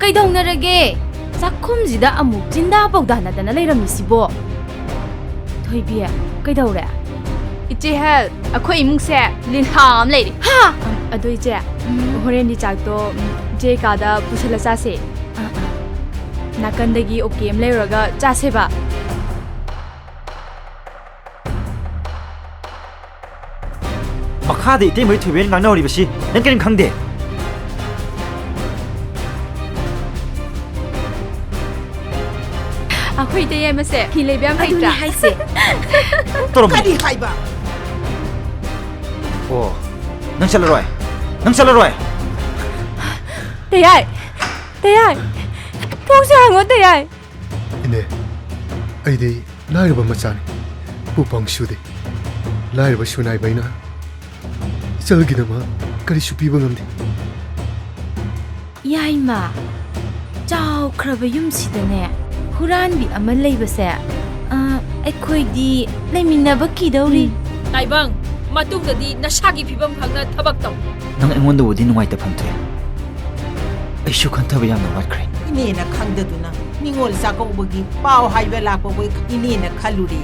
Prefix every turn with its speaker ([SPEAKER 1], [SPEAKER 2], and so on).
[SPEAKER 1] ꯀꯩꯗꯧꯅꯔꯒꯦ ꯆꯥꯛꯈꯨꯝꯁꯤꯗ ꯑꯃꯨꯛ ꯆꯤꯟꯗꯥ ꯄꯧꯗꯥꯅꯗꯅ ꯂꯩꯔꯝꯃꯤꯁꯤꯕꯣ ꯊꯣꯏꯕꯤ ꯀꯩꯗꯧꯔꯦ
[SPEAKER 2] ꯏꯆꯦ ꯍꯦꯜ ꯑꯩꯈꯣꯏ ꯏꯃꯨꯡꯁꯦ ꯂꯤꯟꯍꯥ ꯑꯃ ꯂꯩꯔꯤ
[SPEAKER 1] ꯍꯥ
[SPEAKER 2] ꯑꯗꯣ ꯏꯆꯦ ꯍꯣꯔꯦꯟꯗꯤ ꯆꯥꯛꯇꯣ ꯏꯆꯦ ꯀꯥꯗ ꯄꯨꯁꯜꯂ ꯆꯥꯁꯦ ꯅꯥꯀꯟꯗꯒꯤ ꯑꯣꯀꯦ ꯑꯃ ꯂꯩꯔꯨꯔꯒ ꯆꯥꯁꯦꯕ
[SPEAKER 3] ꯃꯈꯥꯗ ꯏꯇꯩꯃꯩ ꯊꯣꯏꯕꯦꯟ ꯉꯥꯡꯅꯍꯧꯔꯤꯕꯁꯤ ꯅꯪ ꯀꯔꯤꯝ ꯈꯪꯗꯦ
[SPEAKER 2] ꯑꯩꯈꯣꯏ ꯏꯇꯩ ꯑꯃꯁꯦ ꯐꯤ ꯂꯩꯕ ꯌꯥꯝ ꯍꯩꯇ꯭ꯔꯥ
[SPEAKER 1] ꯍꯥꯏꯁꯦ
[SPEAKER 4] ꯀꯔꯤ ꯍꯥꯏꯕ
[SPEAKER 3] ꯑꯣ ꯅꯪ ꯆꯠꯂꯔꯣꯏ
[SPEAKER 2] ꯇꯌꯥꯏ ꯊꯣꯡꯁꯦ ꯍꯥꯡꯉꯣ ꯇꯌꯥꯏ
[SPEAKER 5] ꯏꯅꯦ ꯑꯩꯗꯤ ꯂꯥꯏꯔꯕ ꯃꯆꯥꯅꯤ ꯄꯨꯄꯪ ꯁꯨꯗꯦ ꯂꯥꯏꯔꯕ ꯁꯨꯅꯥꯏꯕꯩꯅ ꯏꯆꯜꯒꯤꯗꯃꯛ ꯀꯔꯤꯁꯨ ꯄꯤꯕ ꯉꯝꯗꯦ
[SPEAKER 1] ꯌꯥꯏꯃ ꯆꯥꯎꯈ꯭ꯔꯕ ꯌꯨꯝꯁꯤꯗꯅꯦ ꯍꯨꯔꯥꯟꯕꯤ ꯑꯃ ꯂꯩꯕꯁꯦ ꯑꯩꯈꯣꯏꯗꯤ ꯂꯩꯃꯤꯟꯅꯕ ꯀꯤꯗꯧꯔꯤ
[SPEAKER 6] ꯇꯥꯏꯕꯪ ꯃꯇꯨꯡꯗꯗꯤ ꯅꯁꯥꯒꯤ ꯐꯤꯕꯝ ꯈꯪꯅ ꯊꯕꯛ ꯇꯧ
[SPEAKER 3] ꯅꯪ ꯑꯩꯉꯣꯟꯗꯕꯨꯗꯤ ꯅꯨꯡꯉꯥꯏꯇꯐꯝ ꯊꯣꯛꯑꯦ ꯑꯩꯁꯨ ꯈꯟꯊꯕ ꯌꯥꯝꯅ ꯋꯥꯠꯈ꯭ꯔꯦ
[SPEAKER 4] ꯏꯅꯦꯅ ꯈꯪꯗꯗꯨꯅ ꯅꯤꯉꯣꯜ ꯆꯥꯛꯀꯧꯕꯒꯤ ꯄꯥꯎ ꯍꯥꯏꯕ ꯂꯥꯛꯄꯕꯨ ꯏꯅꯦꯅ ꯈꯜꯂꯨꯔꯦ